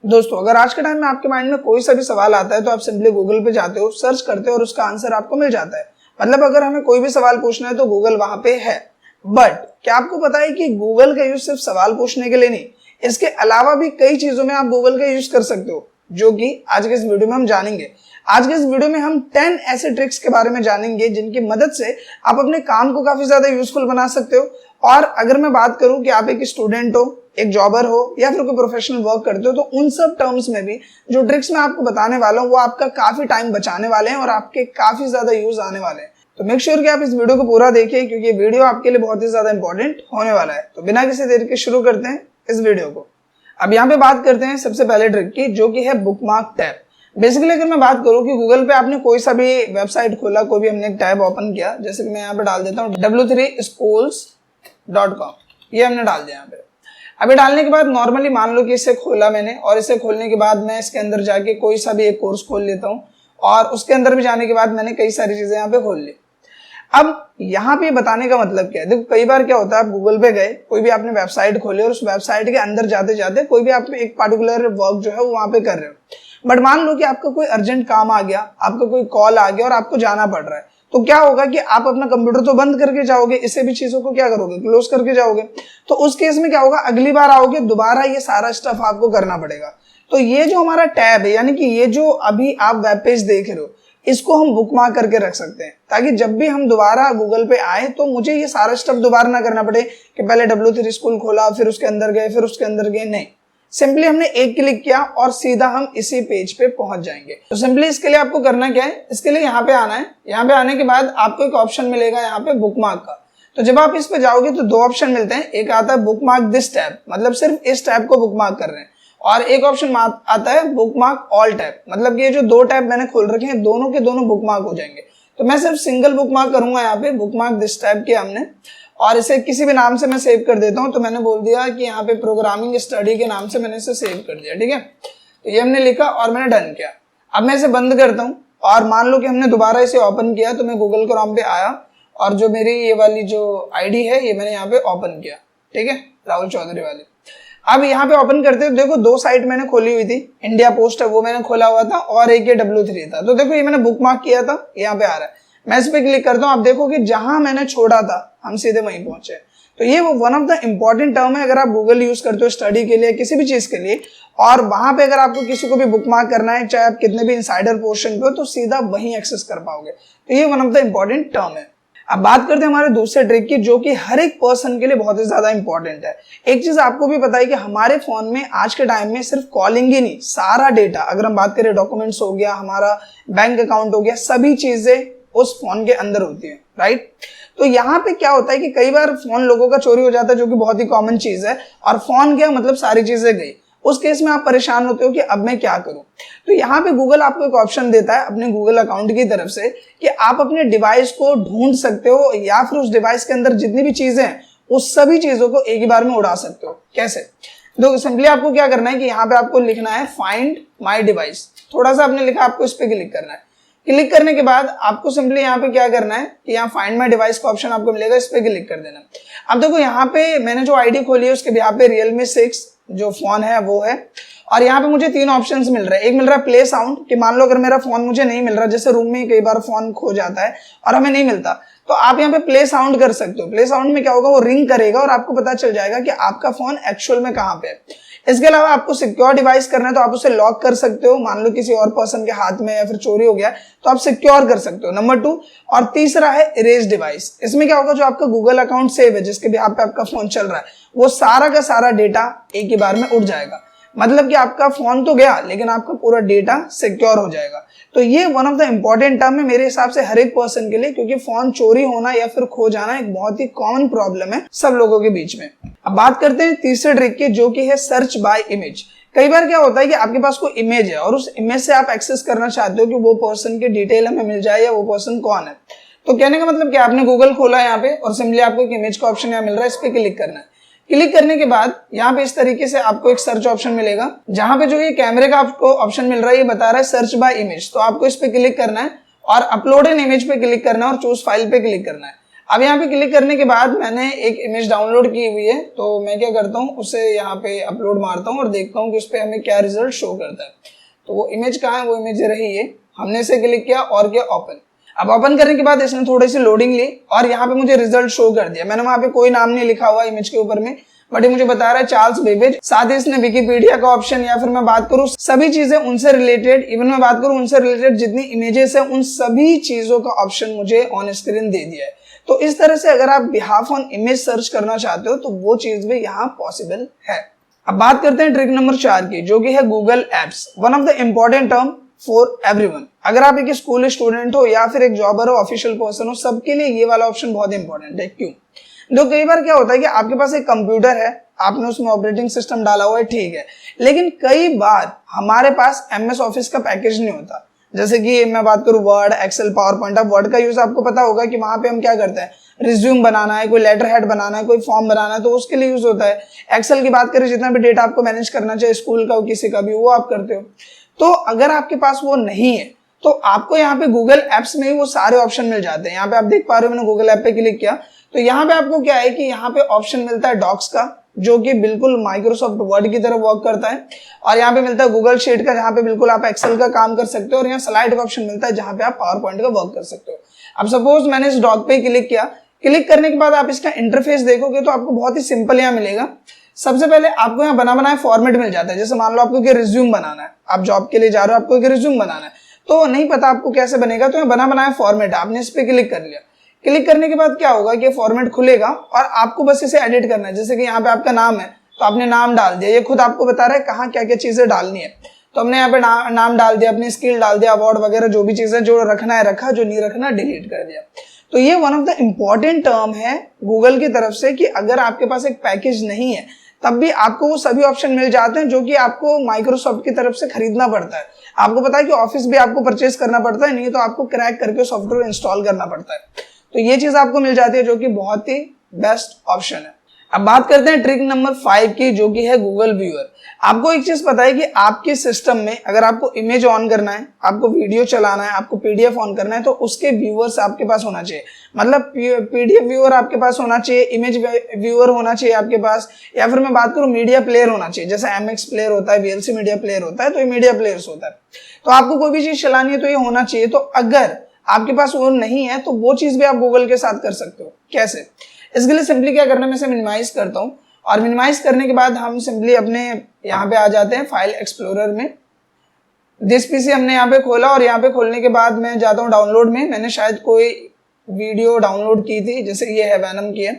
दोस्तों अगर आज के टाइम में आपके माइंड में कोई सा भी सवाल आता है तो आप सिंपली गूगल पे जाते हो, सर्च करते हो और उसका आंसर आपको मिल जाता है। मतलब अगर हमें कोई भी सवाल पूछना है तो गूगल वहां पे है। बट क्या आपको पता है कि गूगल का यूज सिर्फ सवाल पूछने के लिए नहीं, इसके अलावा भी कई चीजों में आप गूगल का यूज कर सकते हो, जो कि आज के इस वीडियो में हम जानेंगे। आज के इस वीडियो में हम 10 ऐसे ट्रिक्स के बारे में जानेंगे जिनकी मदद से आप अपने काम को काफी ज्यादा यूजफुल बना सकते हो। और अगर मैं बात करूं कि आप एक स्टूडेंट हो, एक जॉबर हो या फिर कोई प्रोफेशनल वर्क करते हो, तो उन सब टर्म्स में भी जो ट्रिक्स मैं आपको बताने वाला हूं वो आपका काफी टाइम बचाने वाले हैं और आपके काफी ज्यादा यूज आने वाले हैं। तो मेक श्योर कि आप इस वीडियो को पूरा देखिए, क्योंकि ये वीडियो आपके लिए बहुत ही ज्यादा इंपॉर्टेंट होने वाला है। तो बिना किसी देर के शुरू करते हैं इस वीडियो को। अब यहाँ पे बात करते हैं सबसे पहले ट्रिक की, जो कि है बुकमार्क टैब। बेसिकली अगर मैं बात करूं कि गूगल पे आपने कोई सा भी वेबसाइट खोला, कोई भी हमने एक टैब ओपन किया, जैसे कि मैं यहाँ पे डाल देता हूँ w3schools.com, ये हमने डाल दिया यहाँ पे। अभी डालने के बाद नॉर्मली मान लो कि इसे खोला मैंने, और इसे खोलने के बाद मैं इसके अंदर जाके कोई सा भी एक कोर्स खोल लेता हूँ, और उसके अंदर भी जाने के बाद मैंने कई सारी चीजें यहाँ पे खोल ली। अब यहाँ पे बताने का मतलब क्या है, देखो कई बार क्या होता है, आप गूगल पे गए, कोई भी आपने वेबसाइट खोली और उस वेबसाइट के अंदर जाते जाते कोई भी आप एक पर्टिकुलर वर्क जो है वो वहां पे कर रहे हो, बट मान लो कि आपका कोई अर्जेंट काम आ गया, आपका कोई कॉल आ गया और आपको जाना पड़ रहा है, तो क्या होगा कि आप अपना कंप्यूटर तो बंद करके जाओगे, इससे भी चीजों को क्या करोगे, क्लोज करके जाओगे। तो उस केस में क्या होगा, अगली बार आओगे दोबारा ये सारा स्टफ आपको करना पड़ेगा। तो ये जो हमारा टैब है, यानी कि ये जो अभी आप वेब पेज देख रहे हो, इसको हम बुकमार्क करके रख सकते हैं, ताकि जब भी हम दोबारा गूगल पे आए तो मुझे ये सारा स्टफ दोबारा ना करना पड़े कि पहले W3 स्कूल खोला, फिर उसके अंदर गए, फिर उसके अंदर गए। नहीं, सिंपली हमने एक क्लिक किया और सीधा हम इसी पेज पे पहुंच जाएंगे। तो सिंपली इसके लिए आपको करना क्या है, इसके लिए यहाँ पे आना है। यहाँ पे आने के बाद आपको एक ऑप्शन मिलेगा यहाँ पे बुकमार्क का। तो जब आप इस पे जाओगे तो दो ऑप्शन मिलते हैं, एक आता है बुकमार्क दिस टैब, मतलब सिर्फ इस टैब को बुकमार्क कर रहे हैं, और एक ऑप्शन आता है बुकमार्क ऑल टैब, मतलब ये जो दो टैब मैंने खोल रखे हैं दोनों के दोनों बुकमार्क हो जाएंगे। तो मैं सिर्फ सिंगल बुकमार्क करूंगा यहाँ पे, बुकमार्क दिस टैब किया हमने, और इसे किसी भी नाम से मैं सेव कर देता हूं। तो मैंने बोल दिया कि यहाँ पे प्रोग्रामिंग स्टडी के नाम से मैंने इसे सेव कर दिया, ठीक है। तो ये हमने लिखा और मैंने डन किया। अब मैं इसे बंद करता हूं और मान लो कि हमने दोबारा इसे ओपन किया, तो मैं गूगल क्रोम पे आया और जो मेरी ये वाली जो आईडी है ये मैंने यहाँ पे ओपन किया, ठीक है, राहुल चौधरी वाली। अब यहाँ पे ओपन करते हो, देखो दो साइट मैंने खोली हुई थी, इंडिया पोस्ट है वो मैंने खोला हुआ था, और एक ये W3 था। तो देखो ये मैंने बुकमार्क किया था, यहाँ पे आ रहा है। मैं इस पे क्लिक करता हूँ, आप देखो कि जहां मैंने छोड़ा था हम सीधे वहीं पहुंचे। तो ये वो one of the important term है अगर आप गूगल यूज करते हो स्टडी के लिए, किसी भी चीज के लिए, और वहां पे अगर आपको किसी को भी बुकमार्क करना है, चाहे आप कितने भी इनसाइडर पोर्शन पे हो, तो सीधा वहीं एक्सेस कर पाओगे। तो ये one of the important term है। अब बात करते हैं हमारे दूसरे ट्रिक की, जो कि हर एक पर्सन के लिए बहुत ही ज्यादा इंपॉर्टेंट है। एक चीज आपको भी पता है कि हमारे फोन में आज के टाइम में सिर्फ कॉलिंग ही नहीं, सारा डेटा, अगर हम बात करें डॉक्यूमेंट्स हो गया, हमारा बैंक अकाउंट हो गया, सभी चीजें उस फोन के अंदर होती है, राइट। तो यहाँ पे क्या होता है कि कई बार फोन लोगों का चोरी हो जाता है, जो कि बहुत ही कॉमन चीज है, और फोन गया मतलब सारी चीजें गई। उस केस में आप परेशान होते हो कि अब मैं क्या करूं। तो यहाँ पे गूगल आपको एक ऑप्शन देता है अपने गूगल अकाउंट की तरफ से कि आप अपने डिवाइस को ढूंढ सकते हो, या फिर उस डिवाइस के अंदर जितनी भी चीजें हैं उस सभी चीजों को एक ही बार में उड़ा सकते हो। कैसे? तो सिंपली आपको क्या करना है कि यहाँ पे आपको लिखना है फाइंड माई डिवाइस। थोड़ा सा आपने लिखा, आपको इस पे क्लिक करना है। क्लिक करने के बाद आपको सिंपली यहाँ पे क्या करना है कि यहाँ फाइंड माई डिवाइस का ऑप्शन आपको मिलेगा, इस पे क्लिक कर देना। अब देखो यहाँ पे मैंने जो आईडी खोली है उसके यहाँ पे Realme 6 जो फोन है वो है, और यहाँ पे मुझे तीन ऑप्शंस मिल रहे हैं। एक मिल रहा है प्ले साउंड, कि मान लो अगर मेरा फोन मुझे नहीं मिल रहा, जैसे रूम में कई बार फोन खो जाता है और हमें नहीं मिलता, तो आप यहाँ पे प्ले साउंड कर सकते हो। प्ले साउंड में क्या होगा, वो रिंग करेगा और आपको पता चल जाएगा कि आपका फोन एक्चुअल में कहाँ पे है। इसके अलावा आपको सिक्योर डिवाइस करना है तो आप उसे लॉक कर सकते हो, मान लो किसी और पर्सन के हाथ में या फिर चोरी हो गया तो आप सिक्योर कर सकते हो, नंबर 2। और तीसरा है इरेज डिवाइस। इसमें क्या होगा, जो आपका गूगल अकाउंट सेव है, जिसके भी आप पे आपका फोन चल रहा है, वो सारा का सारा डेटा एक ही बार में उड़ जाएगा। मतलब कि आपका फोन तो गया लेकिन आपका पूरा डेटा सिक्योर हो जाएगा। तो ये one of the important term है मेरे हिसाब से हर एक पर्सन के लिए, क्योंकि फोन चोरी होना या फिर खो जाना एक बहुत ही कॉमन प्रॉब्लम है सब लोगों के बीच में। अब बात करते हैं तीसरे ट्रिक की, जो कि है सर्च बाय इमेज। कई बार क्या होता है कि आपके पास कोई इमेज है और उस इमेज से आप एक्सेस करना चाहते हो कि वो पर्सन की डिटेल हमें मिल जाए या वो पर्सन कौन है। तो कहने का मतलब क्या, आपने गूगल खोला यहाँ पे और सिंपली आपको एक इमेज का ऑप्शन यहाँ मिल रहा है, इस पे क्लिक करना है। क्लिक करने के बाद यहाँ पे इस तरीके से आपको एक सर्च ऑप्शन मिलेगा, जहां पे जो ये कैमरे का आपको ऑप्शन मिल रहा है ये बता रहा है सर्च बाय इमेज। तो आपको इस पे क्लिक करना है और अपलोड एन इमेज पे क्लिक करना है और चूज फाइल पे क्लिक करना है। अब यहाँ पे क्लिक करने के बाद मैंने एक इमेज डाउनलोड की हुई है, तो मैं क्या करता हूँ उसे यहाँ पे अपलोड मारता हूँ और देखता हूँ कि उस पर हमें क्या रिजल्ट शो करता है। तो वो इमेज कहाँ है, वो इमेज रही है, हमने इसे क्लिक किया और किया ओपन। अब ओपन करने के बाद इसने थोड़ी सी लोडिंग ली और यहाँ पे मुझे रिजल्ट शो कर दिया। मैंने वहां पे कोई नाम नहीं लिखा हुआ इमेज के ऊपर में, बट ये मुझे बता रहा है चार्ल्स बेबेज। साथ ही इसने विकिपीडिया का ऑप्शन, या फिर मैं बात करूं सभी चीजें उनसे रिलेटेड, इवन मैं बात करूं उनसे रिलेटेड जितनी इमेजेस है उन सभी चीजों का ऑप्शन मुझे ऑन स्क्रीन दे दिया है। तो इस तरह से अगर आप बिहाफ ऑन इमेज सर्च करना चाहते हो तो वो चीज भी यहाँ पॉसिबल है। अब बात करते हैं ट्रिक नंबर 4 की, जो कि है Google apps, one of the important term for everyone. अगर आप एक स्कूल स्टूडेंट हो या फिर एक जॉबर हो, ऑफिशियल पर्सन हो, सबके लिए ये वाला ऑप्शन बहुत इंपॉर्टेंट है। क्यों? तो कई बार क्या होता है कि आपके पास एक कंप्यूटर है, आपने उसमें ऑपरेटिंग सिस्टम डाला हुआ है, ठीक है, लेकिन कई बार हमारे पास एमएस ऑफिस का पैकेज नहीं होता। जैसे कि मैं बात करूं वर्ड, एक्सेल, पावर पॉइंट। अब वर्ड का यूज आपको पता होगा कि वहां पे हम क्या करते हैं, रिज्यूम बनाना है, कोई लेटर हेड बनाना है, कोई फॉर्म बनाना है, तो उसके लिए यूज होता है। एक्सेल की बात करें, जितना भी डेटा आपको मैनेज करना चाहिए स्कूल का हो किसी का भी, वो आप करते हो। तो अगर आपके पास वो नहीं है तो आपको यहाँ पे गूगल एप्स में ही वो सारे ऑप्शन मिल जाते हैं। यहाँ पे आप देख पा रहे हो, मैंने गूगल ऐप पे क्लिक किया तो यहाँ पे आपको क्या है कि यहाँ पे ऑप्शन मिलता है डॉक्स का, जो कि बिल्कुल माइक्रोसॉफ्ट वर्ड की तरह वर्क करता है, और यहाँ पे मिलता है गूगल शीट का, जहाँ पे बिल्कुल आप एक्सेल का काम कर सकते हो, और यहाँ स्लाइड का ऑप्शन मिलता है जहाँ पे आप पावर पॉइंट का वर्क कर सकते हो। अब सपोज मैंने इस डॉक पे क्लिक किया, क्लिक करने के बाद आप इसका इंटरफेस देखोगे तो आपको बहुत ही सिंपल यहाँ मिलेगा। सबसे पहले आपको यहाँ बना बनाया फॉर्मेट मिल जाता है। जैसे मान लो आपको रिज्यूम बनाना है, आप जॉब के लिए जा रहे हो, आपको रिज्यूम बनाना है, तो नहीं पता आपको कैसे बनेगा, तो यहाँ बना बनाया फॉर्मेट, आपने इस पे क्लिक कर लिया। क्लिक करने के बाद क्या होगा कि फॉर्मेट खुलेगा और आपको बस इसे एडिट करना है। जैसे कि यहाँ पे आपका नाम है तो आपने नाम डाल दिया, ये खुद आपको बता रहा है कहाँ क्या क्या चीजें डालनी है। तो हमने यहाँ पे नाम डाल दिया, अपनी स्किल डाल दिया, अवार्ड वगैरह जो भी चीजें, जो रखना है रखा, जो नहीं रखना डिलीट कर दिया। तो ये one of the important term है गूगल की तरफ से कि अगर आपके पास एक पैकेज नहीं है तब भी आपको वो सभी ऑप्शन मिल जाते हैं जो कि आपको माइक्रोसॉफ्ट की तरफ से खरीदना पड़ता है। आपको पता है कि ऑफिस भी आपको परचेज करना पड़ता है, नहीं तो आपको क्रैक करके सॉफ्टवेयर इंस्टॉल करना पड़ता है। तो ये चीज आपको मिल जाती है, जो कि बहुत ही बेस्ट ऑप्शन है। अब बात करते हैं ट्रिक नंबर 5 की, जो कि है गूगल व्यूअर। आपको एक चीज पता है कि आपके सिस्टम में अगर आपको इमेज ऑन करना है, आपको वीडियो चलाना है, आपको पीडीएफ ऑन करना है, तो उसके व्यूअर्स आपके पास होना चाहिए। मतलब पीडीएफ व्यूअर आपके पास होना चाहिए, इमेज व्यूअर होना चाहिए आपके पास, या फिर मैं बात करूं मीडिया प्लेयर होना चाहिए। जैसे एमएक्स प्लेयर होता है, वीएलसी मीडिया प्लेयर होता है, तो ये मीडिया प्लेयर्स होता है। तो आपको कोई भी चीज चलानी है तो ये होना चाहिए। तो अगर आपके पास वो नहीं है तो वो चीज भी आप गूगल के साथ कर सकते हो। कैसे? इसके लिए सिंपली क्या करना है, मैं इसे मिनिमाइज करता हूँ, और मिनिमाइज करने के बाद हम सिंपली अपने यहाँ पे आ जाते हैं फाइल एक्सप्लोरर में। दिस पीसी हमने यहाँ पे खोला, और यहाँ पे खोलने के बाद मैं जाता हूँ डाउनलोड में। मैंने शायद कोई वीडियो डाउनलोड की थी, जैसे ये है वैनम की है।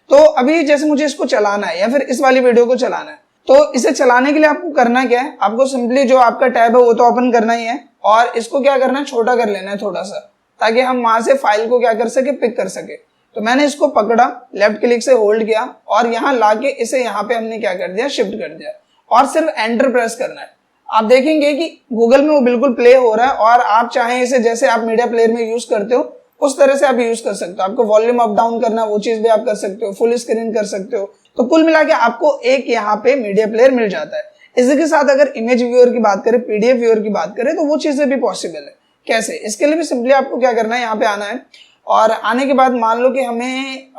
तो अभी जैसे मुझे इसको चलाना है या फिर इस वाली वीडियो को चलाना है, तो इसे चलाने के लिए आपको करना क्या है, आपको सिंपली जो आपका टैब है वो तो ओपन करना ही है, और इसको क्या करना है, छोटा कर लेना है थोड़ा सा, ताकि हम वहां से फाइल को क्या कर सके, पिक कर सके। तो मैंने इसको पकड़ा, लेफ्ट क्लिक से होल्ड किया, और यहाँ लाके इसे यहाँ पे हमने क्या कर दिया, शिफ्ट कर दिया, और सिर्फ एंटर प्रेस करना है। आप देखेंगे कि गूगल में वो बिल्कुल प्ले हो रहा है, और आप चाहें इसे जैसे आप मीडिया प्लेयर में यूज करते हो उस तरह से आप यूज कर सकते हो। आपको वॉल्यूम अप डाउन करना है, वो चीज भी आप कर सकते हो, फुल स्क्रीन कर सकते हो। तो कुल मिला के आपको एक यहाँ पे मीडिया प्लेयर मिल जाता है। इसी के साथ अगर इमेज व्यूअर की बात करें, पीडीएफ व्यूअर की बात करें, तो वो चीजें भी पॉसिबल है। कैसे? इसके लिए भी सिंपली आपको क्या करना है, यहाँ पे आना है, और आने के बाद मान लो कि हमें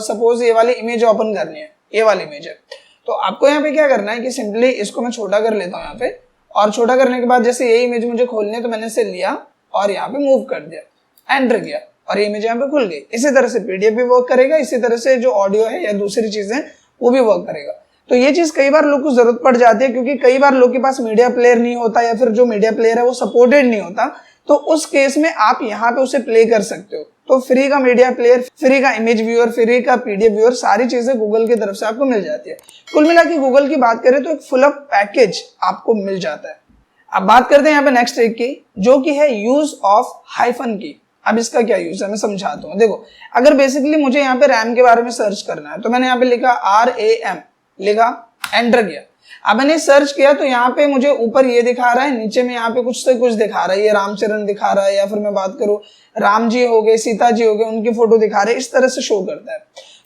सपोज ये वाली इमेज ओपन करनी है, ये वाली इमेज है, तो आपको यहाँ पे क्या करना है कि सिंपली इसको मैं छोटा कर लेता हूँ यहाँ पे, और छोटा करने के बाद जैसे ये इमेज मुझे खोलनी है तो मैंने इसे लिया और यहाँ पे मूव कर दिया, एंटर किया, और ये इमेज यहाँ पे खुल गई। इसी तरह से पीडीएफ भी वर्क करेगा, इसी तरह से जो ऑडियो है या दूसरी चीजें वो भी वर्क करेगा। तो ये चीज कई बार लोग को जरूरत पड़ जाती है, क्योंकि कई बार लोग के पास मीडिया प्लेयर नहीं होता, या फिर जो मीडिया प्लेयर है वो सपोर्टेड नहीं होता। तो उस केस में आप यहाँ पे उसे प्ले कर सकते हो। तो फ्री का मीडिया प्लेयर, फ्री का इमेज व्यूअर, फ्री का पीडीएफ व्यूअर, सारी चीजें गूगल की तरफ से आपको मिल जाती है। कुल मिला के गूगल की बात करें तो एक फुल अप पैकेज आपको मिल जाता है। अब बात करते हैं यहाँ पे नेक्स्ट एक की, जो कि है यूज ऑफ हाइफन की। अब इसका क्या यूज है मैं समझाता हूँ। देखो, अगर बेसिकली मुझे यहाँ पे रैम के बारे में सर्च करना है, तो मैंने यहाँ पे लिखा RAM, लिखा, एंटर किया। अब मैंने सर्च किया तो यहाँ पे मुझे ऊपर ये दिखा रहा है, नीचे में यहाँ पे कुछ से कुछ दिखा रहा है, ये रामचरण दिखा रहा है, या फिर मैं बात करूँ राम जी हो गए, सीता जी हो गए, उनकी फोटो दिखा रहे हैं, इस तरह से शो करता है।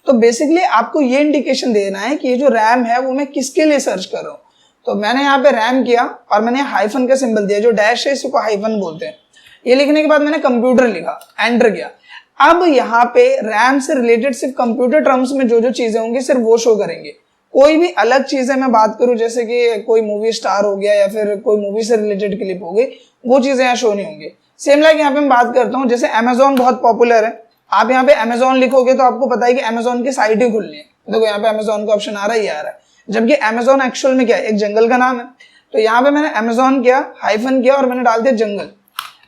तो बेसिकली आपको ये इंडिकेशन देना है कि ये जो रैम है वो मैं किसके लिए सर्च कर रहा हूँ। तो मैंने यहाँ पे रैम किया, और मैंने हाइफन का सिंबल दिया, जो डैश है इसको हाइफन बोलते हैं। ये लिखने के बाद मैंने कंप्यूटर लिखा, एंटर किया। अब यहाँ पे रैम से रिलेटेड सिर्फ कंप्यूटर टर्म्स में जो जो चीजें होंगी सिर्फ वो शो करेंगे। कोई भी अलग चीजें मैं बात करूं जैसे कि कोई मूवी स्टार हो गया या फिर कोई मूवी से रिलेटेड क्लिप हो गई, वो चीजें यहाँ शो नहीं होंगी। सेम लाइक यहाँ पे मैं बात करता हूँ, जैसे अमेजोन बहुत पॉपुलर है, आप यहाँ पे अमेजोन लिखोगे तो आपको पता है कि अमेजोन की साइट ही खुलनी है। देखो यहाँ पे अमेजोन का ऑप्शन आ रहा है, ये आ रहा है, जबकि अमेजोन एक्चुअल में क्या है, एक जंगल का नाम है। तो यहाँ पे मैंने अमेजोन किया, हाइफन किया और मैंने डाल दिया जंगल।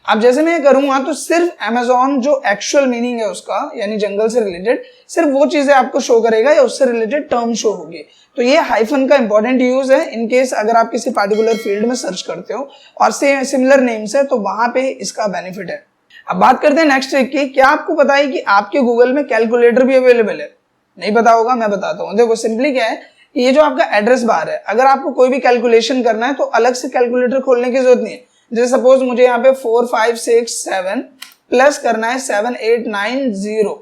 अब जैसे मैं ये करूंगा तो सिर्फ अमेजोन जो एक्चुअल मीनिंग है उसका, यानी जंगल से रिलेटेड, सिर्फ वो चीजें आपको शो करेगा या उससे रिलेटेड टर्म शो होगी। तो ये हाइफन का इंपॉर्टेंट यूज है इन केस अगर आप किसी पार्टिकुलर फील्ड में सर्च करते हो और सिमिलर नेम्स है तो वहां पे इसका बेनिफिट है। अब बात करते हैं नेक्स्ट ट्रिक की। क्या आपको पता है कि आपके गूगल में कैलकुलेटर भी अवेलेबल है? नहीं पता होगा, मैं बताता हूँ। देखो सिंपली क्या है, ये जो आपका एड्रेस बार है, अगर आपको कोई भी कैलकुलेशन करना है तो अलग से कैलकुलेटर खोलने की जरूरत नहीं है। जैसे सपोज मुझे यहाँ पे 4 5 6 7 प्लस करना है 7 8 9 0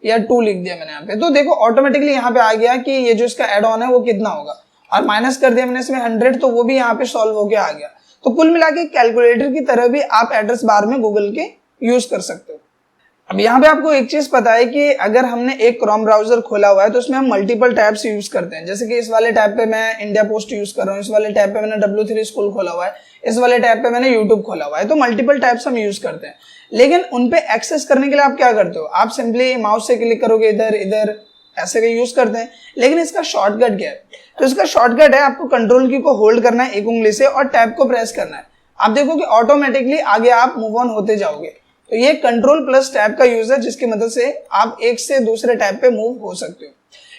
या 2 लिख दिया मैंने यहाँ पे, तो देखो ऑटोमेटिकली यहाँ पे आ गया कि ये जो इसका एड ऑन है वो कितना होगा, और माइनस कर दिया मैंने इसमें 100 तो वो भी यहाँ पे सॉल्व होके आ गया। तो कुल मिला के कैलकुलेटर की तरह भी आप एड्रेस बार में गूगल के यूज कर सकते हो। अब यहाँ पे आपको एक चीज पता है कि अगर हमने एक क्रोम ब्राउजर खोला हुआ है तो उसमें हम मल्टीपल टैब्स यूज करते हैं। जैसे कि इस वाले टैब पे मैं इंडिया पोस्ट यूज कर रहा हूँ, इस वाले टैब पे मैंने W3 स्कूल खोला हुआ है, इस वाले टैब पे मैंने यूट्यूब खोला हुआ है। तो मल्टीपल टैब्स हम यूज करते हैं, लेकिन उनपे एक्सेस करने के लिए आप क्या करते हो, आप सिंपली माउस से क्लिक करोगे इधर इधर ऐसे का यूज करते हैं। लेकिन इसका शॉर्टकट क्या है? तो इसका शॉर्टकट है, आपको कंट्रोल की को होल्ड करना है एक उंगली से और टैब को प्रेस करना है। आप देखो कि ऑटोमेटिकली आगे आप मूव ऑन होते जाओगे। तो ये कंट्रोल प्लस टैब का यूज है जिसकी मदद से आप एक से दूसरे टैब पे मूव हो सकते हो।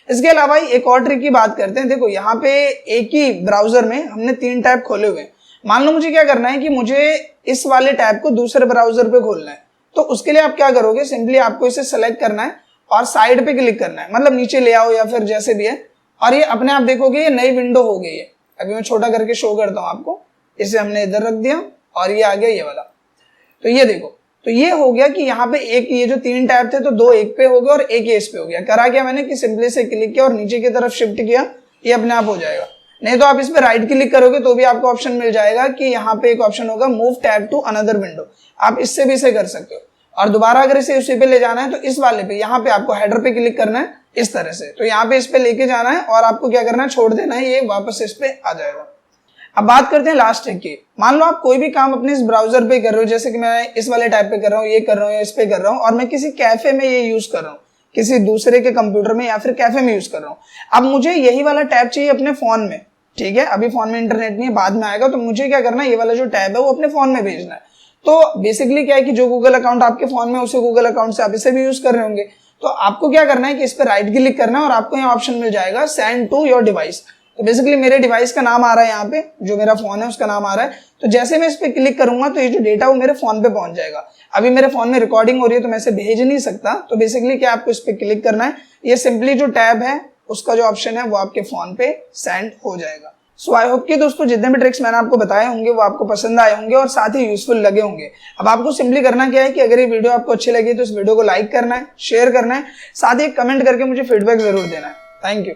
इसके अलावा एक और ट्रिक की बात करते हैं। देखो यहाँ पे एक ही ब्राउजर में हमने 3 टैब खोले हुए हैं। मान लो मुझे क्या करना है कि मुझे इस वाले टैब को दूसरे ब्राउजर पे खोलना है, तो उसके लिए आप क्या करोगे, सिंपली आपको इसे सेलेक्ट करना है और साइड पे क्लिक करना है, मतलब नीचे ले आओ या फिर जैसे भी है, और ये अपने आप देखोगे ये नई विंडो हो गई है। अभी मैं छोटा करके शो करता हूँ आपको, इसे हमने इधर रख दिया और ये आ गया ये वाला। तो ये देखो, तो ये हो गया कि यहाँ पे एक, ये जो 3 टैब थे तो 2 एक पे हो गए और एक इस पे हो गया। करा क्या मैंने कि सिंपली से क्लिक किया और नीचे की तरफ शिफ्ट किया, ये अपने आप हो जाएगा। नहीं तो आप इस पे राइट क्लिक करोगे तो भी आपको ऑप्शन मिल जाएगा कि यहाँ पे एक ऑप्शन होगा move tab to another window, आप इससे भी इसे कर सकते हो। और दोबारा अगर इसे उसी पे ले जाना है तो इस वाले पे, यहाँ पे आपको हेडर पे क्लिक करना है इस तरह से, तो यहाँ पे इस पे लेके जाना है और आपको क्या करना है, छोड़ देना है, ये वापस इस पे आ जाएगा। अब बात करते हैं लास्ट ट्रिक की। मान लो आप कोई भी काम अपने इस ब्राउजर पे कर रहे हो, जैसे कि मैं इस वाले टाइप पे कर रहा हूँ, ये कर रहा हूँ, इस पे कर रहा हूँ, और मैं किसी कैफे में ये यूज कर रहा हूँ, किसी दूसरे के कंप्यूटर में या फिर कैफे में यूज कर रहा हूँ। अब मुझे यही वाला टैब चाहिए अपने फोन में, ठीक है, अभी फोन में इंटरनेट नहीं है, बाद में आएगा, तो मुझे क्या करना है, ये वाला जो टैब है वो अपने फोन में भेजना है। तो बेसिकली क्या है कि जो गूगल अकाउंट आपके फोन में, उसी गूगल अकाउंट से आप इसे भी यूज कर रहे होंगे। तो आपको क्या करना है कि इस पर राइट क्लिक करना है और आपको यहाँ ऑप्शन मिल जाएगा सेंड टू योर डिवाइस। तो बेसिकली मेरे डिवाइस का नाम आ रहा है यहाँ पे, जो मेरा फोन है उसका नाम आ रहा है। तो जैसे मैं इस पे क्लिक करूंगा तो ये जो डेटा वो मेरे फोन पे पहुंच जाएगा। अभी मेरे फोन में रिकॉर्डिंग हो रही है तो मैं इसे भेज नहीं सकता, तो बेसिकली क्या आपको इस पे क्लिक करना है, ये सिंपली जो टैब है उसका जो ऑप्शन है वो आपके फोन पे सेंड हो जाएगा। सो आई होप कि दोस्तों जितने भी ट्रिक्स मैंने आपको बताए होंगे वो आपको पसंद आए होंगे और साथ ही यूजफुल लगे होंगे। अब आपको सिंपली करना क्या है कि अगर ये वीडियो आपको अच्छी लगी तो इस वीडियो को लाइक करना है, शेयर करना है, साथ ही कमेंट करके मुझे फीडबैक जरूर देना है। Thank you.